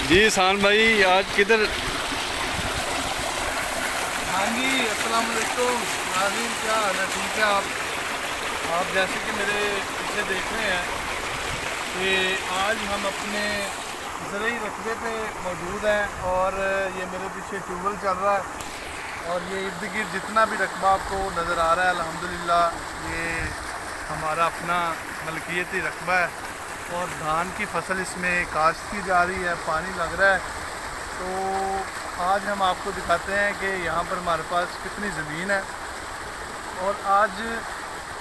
जी शान भाई आज किधर? हाँ जी, अस्सलाम वालेकुम नाज़रीन, क्या हाल है? ठीक है। आप जैसे कि मेरे पीछे देख रहे हैं कि आज हम अपने ज़रूरी रकबे पे मौजूद हैं और ये मेरे पीछे ट्यूबवेल चल रहा है और ये इर्द गिर्द जितना भी रकबा आपको नज़र आ रहा है अल्हम्दुलिल्लाह ये हमारा अपना मलकियती रकबा है और धान की फसल इसमें काश्त की जा रही है, पानी लग रहा है। तो आज हम आपको दिखाते हैं कि यहाँ पर हमारे पास कितनी ज़मीन है और आज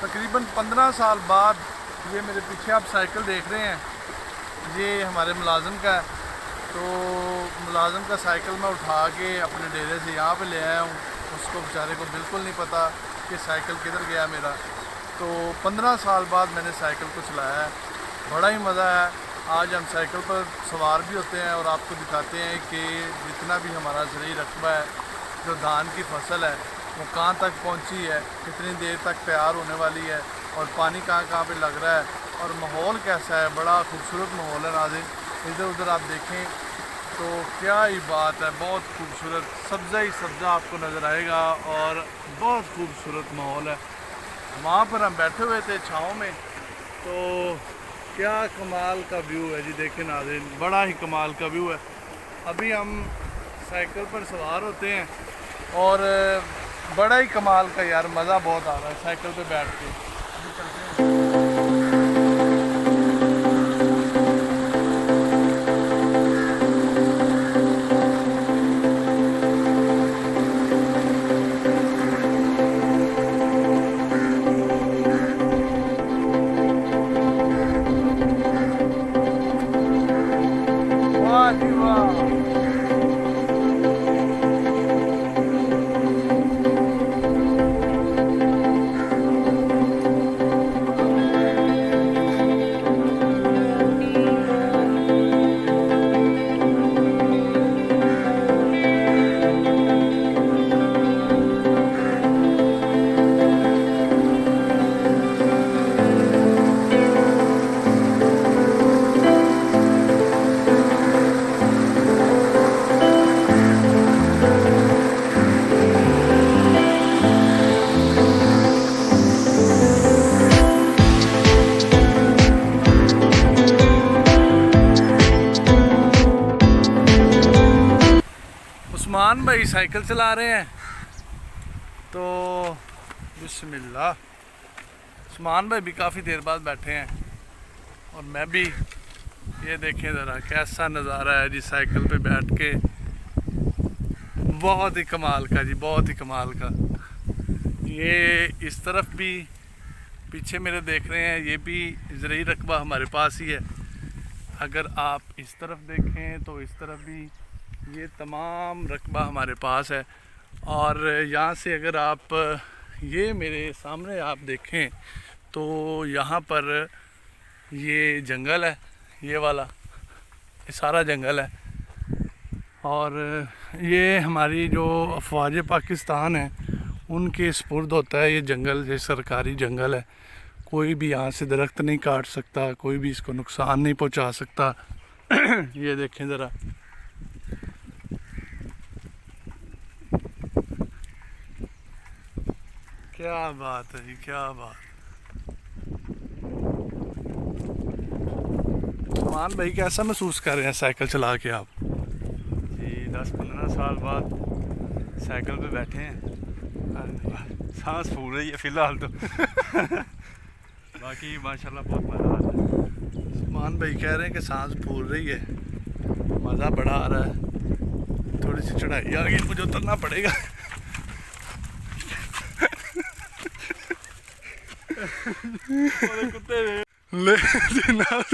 तकरीबन 15 साल बाद ये मेरे पीछे आप साइकिल देख रहे हैं, ये हमारे मुलाजिम का है। तो मुलाजिम का साइकिल मैं उठा के अपने डेरे से यहाँ पे ले आया हूँ। उसको बेचारे को बिल्कुल नहीं पता कि साइकिल किधर गया मेरा। तो 15 साल बाद मैंने साइकिल को चलाया है, बड़ा ही मज़ा है। आज हम साइकिल पर सवार भी होते हैं और आपको दिखाते हैं कि जितना भी हमारा ज़रूरी रकबा है, जो धान की फसल है वो कहाँ तक पहुँची है, कितनी देर तक तैयार होने वाली है और पानी कहाँ पे लग रहा है और माहौल कैसा है। बड़ा खूबसूरत माहौल है नाज़रीन, इधर उधर आप देखें तो क्या ही बात है, बहुत खूबसूरत सब्ज़ा ही सब्ज़ा आपको नज़र आएगा और बहुत खूबसूरत माहौल है। वहाँ पर हम बैठे हुए थे छाँव में, तो क्या कमाल का व्यू है जी। देखें नाज़रीन, बड़ा ही कमाल का व्यू है। अभी हम साइकिल पर सवार होते हैं और बड़ा ही कमाल का यार मज़ा बहुत आ रहा है साइकिल पे बैठ के। अभी चलते हैं। वाह जी वाह। उस्मान भाई साइकिल चला रहे हैं, तो बिस्मिल्लाह। उस्मान भाई भी काफ़ी देर बाद बैठे हैं और मैं भी। ये देखें ज़रा कैसा नज़ारा है जी साइकिल पे बैठ के, बहुत ही कमाल का जी, बहुत ही कमाल का। ये इस तरफ भी पीछे मेरे देख रहे हैं, ये भी ज़रूरी रकबा हमारे पास ही है। अगर आप इस तरफ देखें तो इस तरफ भी ये तमाम रकबा हमारे पास है। और यहाँ से अगर आप ये मेरे सामने आप देखें तो यहाँ पर ये जंगल है, ये वाला ये सारा जंगल है और ये हमारी जो अफवाज पाकिस्तान है उनके स्पुर्द होता है ये जंगल। ये सरकारी जंगल है, कोई भी यहाँ से दरख्त नहीं काट सकता, कोई भी इसको नुकसान नहीं पहुँचा सकता। ये देखें ज़रा, क्या बात है जी, क्या बात। मान भाई कैसा महसूस कर रहे हैं साइकिल चला के आप? जी 10-15 साल बाद साइकिल पे बैठे हैं, सांस फूल रही है फ़िलहाल तो। बाकी माशाल्लाह बहुत मज़ा आ रहा है। मान भाई कह रहे हैं कि सांस फूल रही है, मज़ा बड़ा आ रहा है। थोड़ी सी चढ़ाई आ गई, मुझे उतरना पड़ेगा। कुत्ते ले जनाब,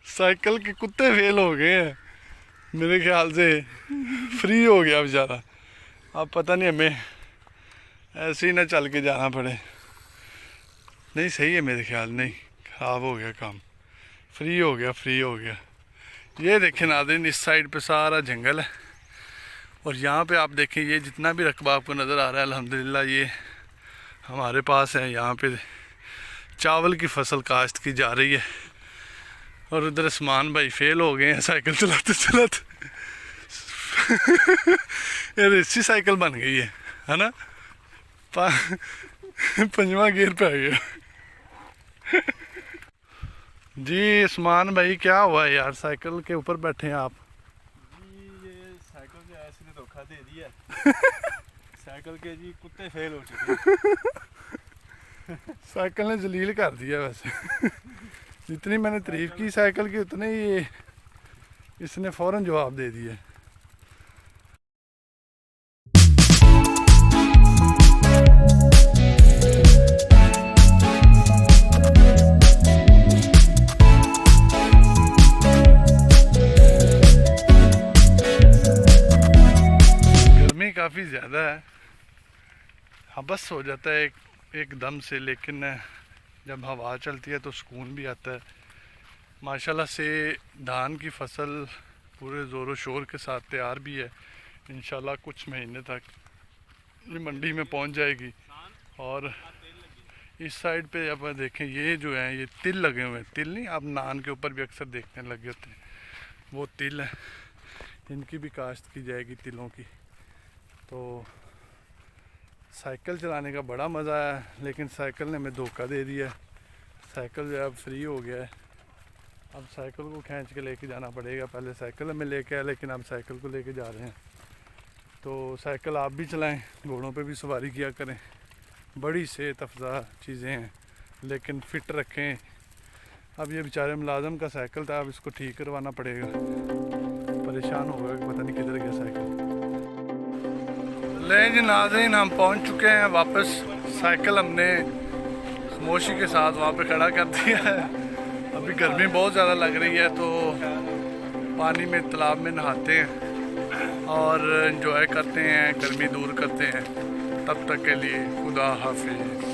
साइकिल के कुत्ते फेल हो गए हैं मेरे ख्याल से, फ्री हो गया बेचारा। अब पता नहीं हमें ऐसे ही ना चल के जाना पड़े। नहीं सही है मेरे ख्याल, नहीं ख़राब हो गया काम, फ्री हो गया, फ्री हो गया। ये देखें नाज़रीन, इस साइड पे सारा जंगल है और यहाँ पे आप देखें ये जितना भी रकबा आपको नज़र आ रहा है अल्हम्दुलिल्लाह ये हमारे पास है। यहाँ पे चावल की फसल काश्त की जा रही है और उधर उस्मान भाई फेल हो गए हैं साइकिल चलाते चलाते। ये रेसी साइकिल बन गई है ना। पंजवा गियर पे आ गया। जी उस्मान भाई क्या हुआ यार, साइकिल के ऊपर बैठे हैं आप? जी ये साइकिल जो है इसने धोखा दे दिया। साइकिल के जी कुत्ते फेल हो चुके। साइकिल ने जलील कर दिया वैसे। जितनी मैंने तारीफ की साइकिल की उतने ही इसने फौरन जवाब दे दिया। गर्मी काफ़ी ज़्यादा है, हबस हो जाता है एकदम से, लेकिन जब हवा चलती है तो सुकून भी आता है। माशाल्लाह से धान की फसल पूरे ज़ोरों शोर के साथ तैयार भी है। इंशाल्लाह कुछ महीने तक ये मंडी में पहुंच जाएगी। और इस साइड पे अब देखें ये जो है ये तिल लगे हुए हैं। तिल नहीं, आप नान के ऊपर भी अक्सर देखने लगे होते हैं, वो तिल है। इनकी भी काश्त की जाएगी तिलों की। तो साइकिल चलाने का बड़ा मज़ा है, लेकिन साइकिल ने हमें धोखा दे दिया। साइकिल जो है अब फ्री हो गया है, अब साइकिल को खींच के लेके जाना पड़ेगा। पहले साइकिल हमें लेके आए, लेकिन अब साइकिल को लेके जा रहे हैं। तो साइकिल आप भी चलाएं, घोड़ों पे भी सवारी किया करें। बड़ी सेहत अफजा चीज़ें हैं, लेकिन फ़िट रखें। अब ये बेचारे मुलाजम का साइकिल था, अब इसको ठीक करवाना पड़ेगा। परेशान होगा कि पता नहीं किधर गया साइकिल। ले जी नाज़रीन, हम पहुंच चुके हैं वापस। साइकिल हमने खामोशी के साथ वहाँ पे खड़ा कर दिया है। अभी गर्मी बहुत ज़्यादा लग रही है, तो पानी में तालाब में नहाते हैं और एंजॉय करते हैं, गर्मी दूर करते हैं। तब तक के लिए खुदा हाफिज़।